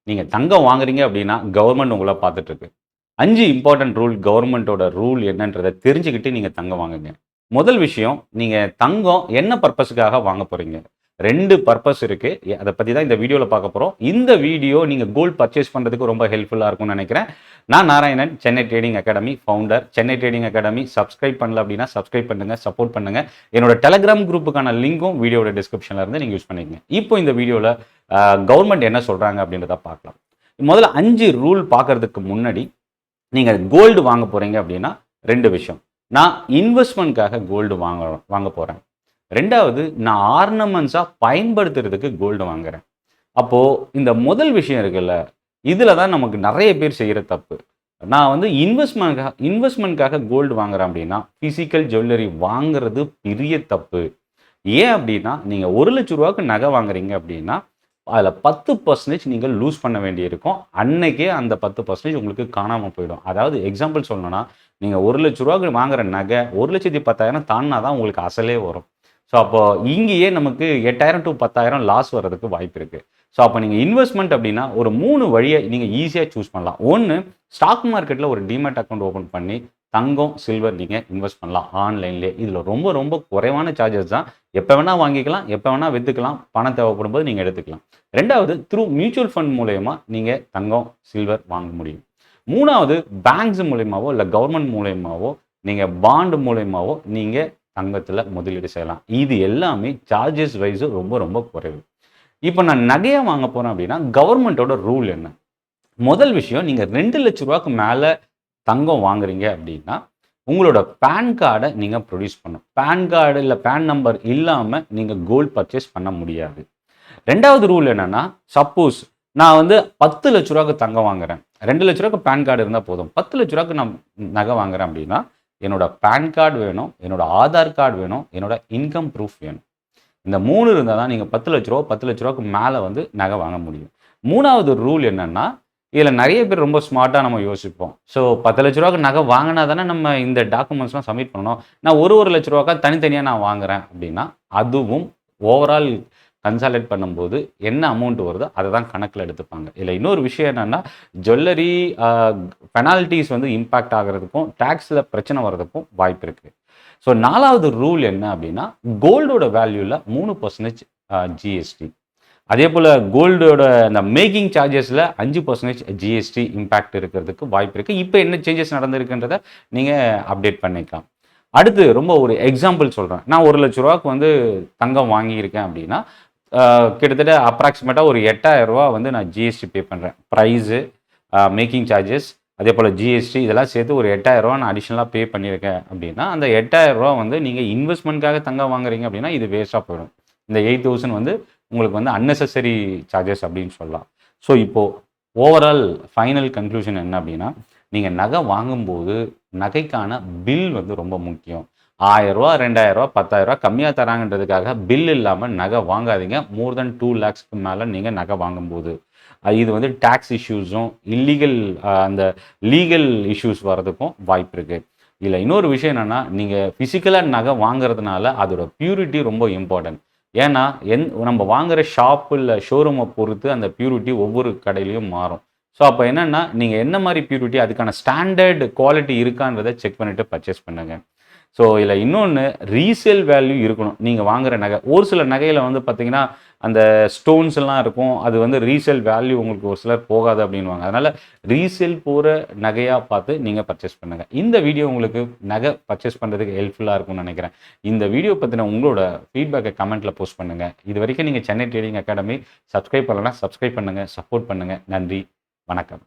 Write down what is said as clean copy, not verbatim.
நீங்க தங்கம் வாங்குறீங்க அப்படின்னா, கவர்மெண்ட் உங்கள பார்த்துட்டு இருக்கு. 5 இம்பார்ட்டன்ட் ரூல் கவர்மெண்ட்டோட ரூல் என்னன்றத தெரிஞ்சுக்கிட்டு நீங்க தங்கம் வாங்குங்க. முதல் விஷயம், நீங்க தங்கம் என்ன பர்ப்பஸ்க்காக வாங்க போறீங்க? 2 பர்ப்பஸ் இருக்கு. அத பத்தி தான் இந்த வீடியோல பார்க்க போறோம். இந்த வீடியோ நீங்க கோல்ட் பர்ச்சேஸ் பண்றதுக்கு ரொம்ப ஹெல்ப்ஃபுல்லா இருக்கும்னு நெனைக்கிறேன். நான் Narayanan, Chennai trading academy founder. Chennai trading academy subscribe பண்ணல அப்படின்னா சப்ஸ்கிரைப் பண்ணுங்க, சப்போர்ட் பண்ணுங்க. என்னோட டெலகிராம் குரூப்புக்கான லிங்க்கும் வீடியோட டிஸ்கிரிப்ஷன்ல இருந்து நீங்க யூஸ் பண்ணிக்கங்க. இப்போ இந்த வீடியோல கவர்மெண்ட் என்ன சொல்றாங்க அப்படின்றத பார்க்கலாம். முதல்ல 5 ரூல் பார்க்கறதுக்கு முன்னாடி நீங்க கோல்டு வாங்க போறீங்க அப்படின்னா 2 விஷயம். நான் இன்வெஸ்ட்மென்ட்காக கோல்டு வாங்க போறேன். 2வது நான் ஆர்னமெண்ட்ஸா பயன்படுத்துறதுக்கு கோல்டு வாங்குறேன். அப்போ இந்த முதல் விஷயம் இருக்குல்ல, இதுல தான் நமக்கு நெறைய பேர் செய்ற தப்பு. நான் வந்து இன்வெஸ்ட்மென்ட்காக கோல்டு வாங்குறேன் அப்படின்னா, பிசிக்கல் ஜுவல்லரி வாங்குறது பெரிய தப்பு. ஏன் அப்படின்னா, நீங்க ரூ. 1,00,000க்கு நகை வாங்குறீங்க அப்படின்னா, அதில 10% நீங்க லூஸ் பண்ண வேண்டியிருக்கும். அன்னைக்கே அந்த 10% உங்களுக்கு காணாம போயிடும். அதாவது எக்ஸாம்பிள் சொல்லணும்னா, நீங்க ரூ. 1,00,000க்கு வாங்குற நகை 1,10,000 தாண்டுனா தான் உங்களுக்கு அசலே வரும். ஸோ, அப்போ இங்கேயே நமக்கு 8,000 டூ 10,000 லாஸ் வர்றதுக்கு வாய்ப்பு இருக்கு. ஸோ, அப்போ நீங்க இன்வெஸ்ட்மென்ட் அப்படின்னா ஒரு 3 வழிய நீங்க ஈஸியா சூஸ் பண்ணலாம். 1 ஸ்டாக் மார்க்கெட்ல ஒரு டீமேட் அக்கவுண்ட் ஓப்பன் பண்ணி தங்கம், சில்வர் நீங்க இன்வெஸ்ட் பண்ணலாம் ஆன்லைன்லயே. இதுல ரொம்ப ரொம்ப குறைவான சார்ஜஸ் தான். எப்ப வேணா வாங்கிக்கலாம், எப்ப வேணா வித்துக்கலாம். பணம் தேவைப்படும்போது நீங்க எடுத்துக்கலாம். 2வது மியூச்சுவல் ஃபண்ட் மூலியமா நீங்க தங்கம், சில்வர் வாங்க முடியும். 3வது பேங்க்ஸ் மூலியமாவோ, இல்ல கவர்ன்மெண்ட் மூலியமாவோ, நீங்க பாண்ட் மூலியமாவோ நீங்க தங்கத்துல முதலீடு செய்யலாம். இது எல்லாமே சார்ஜஸ் வைஸ் ரொம்ப ரொம்ப குறைவு. இப்ப நான் நகையா வாங்க போறேன் அப்படின்னா, கவர்ன்மெண்ட்டோட ரூல் என்ன? முதல் விஷயம், நீங்க ரூ. 2,00,000க்கு மேல தங்கம் வாங்குறீங்க அப்படின்னா, உங்களோட பான் கார்ட நீங்க ப்ரொடியூஸ் பண்ணணும். பான் கார்டு இல்ல பான் நம்பர் இல்லாம நீங்க கோல்ட் பர்ச்சேஸ் பண்ண முடியாது. 2வது ரூல் என்னன்னா, சப்போஸ் நான் வந்து ரூ. 10,00,000க்கு தங்கம் வாங்குறேன். ரூ. 2,00,000க்கு பான் கார்டு இருந்தா போதும். ரூ. 10,00,000க்கு நான் நகை வாங்குறேன் அப்படின்னா, என்னோட பான் கார்டு வேணும், என்னோட ஆதார் கார்டு வேணும், என்னோட இன்கம் ப்ரூஃப் வேணும். இந்த 3 இருந்தா தான் நீங்க ரூ. 10,00,000க்கு மேல வந்து நகை வாங்க முடியும். 3வது ரூல் என்னன்னா, இதுல நெறைய பேர் ரொம்ப ஸ்மார்ட்டா நம்ம யோசிப்போம். ஸோ ரூ. 10,00,000க்கு நகை வாங்குனா தானே நம்ம இந்த டாக்குமெண்ட்ஸ்லாம் சப்மிட் பண்ணணும். நான் ஒரு லட்ச ரூபாய்க்கா தனித்தனியா நான் வாங்குறேன் அப்படின்னா, அதுவும் ஓவரால் கன்சாலிடேட் பண்ணும்போது என்ன அமௌண்ட் வருதோ அத தான் கணக்குல எடுத்துப்பாங்க. இதுல இன்னொரு விஷயம் என்னன்னா, ஜுவல்லரி பெனால்டீஸ் வந்து இம்பாக்ட் ஆகுறதுக்கும், டாக்ஸ்ல பிரச்சனை வர்றதுக்கும் வாய்ப்பு இருக்கு. ஸோ 4வது ரூல் என்ன அப்படின்னா, கோல்டோட வேல்யூல 3% ஜிஎஸ்டி. அதேபோல கோல்டோட அந்த மேக்கிங் சார்ஜஸ்ல 5% ஜிஎஸ்டி இம்பாக்ட் இருக்கிறதுக்கு வாய்ப்பு இருக்கு. இப்ப என்ன சேஞ்சஸ் நடந்திருக்குன்றத நீங்க அப்டேட் பண்ணிக்கலாம். அடுத்து ரொம்ப ஒரு எக்ஸாம்பிள் சொல்றேன். நான் ரூ. 1,00,000க்கு வந்து தங்கம் வாங்கியிருக்கேன் அப்படின்னா, கிட்டத்தட்ட அப்ராக்ஸிமேட்டா ஒரு ரூ. 8,000 வந்து நான் ஜிஎஸ்டி பே பண்றேன். பிரைஸு, மேக்கிங் சார்ஜஸ், அதேபோல ஜிஎஸ்டி இதெல்லாம் சேர்த்து ஒரு ரூ. 8,000 நான் அடிஷனலா பே பண்ணியிருக்கேன் அப்படின்னா, அந்த ரூ. 8,000 வந்து நீங்க இன்வெஸ்ட்மென்ட்காக தங்கம் வாங்குறீங்க அப்படின்னா, இது வேஸ்ட்டா போயிடும். இந்த 8,000 வந்து உங்களுக்கு வந்து அன்னெசசரி சார்ஜஸ் அப்படின்னு சொல்லலாம். ஸோ, இப்போ ஓவரால் ஃபைனல் கன்க்ளூஷன் என்ன அப்படின்னா, நீங்க நகை வாங்கும்போது நகைக்கான பில் வந்து ரொம்ப முக்கியம். ரூ. 1,000 ரூ. 2,000 10,000 கம்மியா தராங்கன்றதுக்காக பில் இல்லாம நகை வாங்காதீங்க. மோர் தென் 2 லேக்ஸ்க்கு மேல நீங்க நகை வாங்கும்போது. இது வந்து டாக்ஸ் இஷ்யூஸும், இல்லீகல் அந்த லீகல் இஷ்யூஸ் வர்றதுக்கும் வாய்ப்பு இருக்கு. இதுல இன்னொரு விஷயம் என்னன்னா, நீங்க பிசிக்கலா நகை வாங்குறதுனால அதோட பியூரிட்டி ரொம்ப இம்பார்ட்டன்ட். ஏன்னா, நம்ம வாங்குற ஷாப் இல்ல ஷோரூம பொறுத்து அந்த பியூரிட்டி ஒவ்வொரு கடையிலயும் மாறும். ஸோ, அப்ப என்னன்னா, நீங்க என்ன மாரி பியூரிட்டி அதுக்கான ஸ்டாண்டர்ட் குவாலிட்டி இருக்கான்றத செக் பண்ணிட்டு பர்ச்சேஸ் பண்ணுங்க. ஸோ, இதுல இன்னொன்னு ரீசேல் வேல்யூ இருக்கணும். நீங்க வாங்குற நகை. ஒரு சில நகையில வந்து பார்த்தீங்கன்னா, அந்த ஸ்டோன்ஸ் எல்லாம் இருக்கும். அது வந்து ரீசேல் வேல்யூ உங்களுக்கு ஒரு சிலர் போகாது அப்படின்னுவாங்க. அதனால ரீசேல் போற நகையா பார்த்து நீங்க பர்ச்சேஸ் பண்ணுங்க. இந்த வீடியோ உங்களுக்கு நகை பர்ச்சேஸ் பண்றதுக்கு ஹெல்ப்ஃபுல்லா இருக்கும்னு நினைக்கிறேன். இந்த வீடியோ பத்தின உங்களோட ஃபீட்பேக்க கமெண்ட்ல போஸ்ட் பண்ணுங்க. இதுவரைக்கும் நீங்க சென்னை ட்ரேடிங் அகாடமி சப்ஸ்கிரைப் பண்ணலனா சப்ஸ்கிரைப் பண்ணுங்க, சப்போர்ட் பண்ணுங்க. நன்றி, வணக்கம்.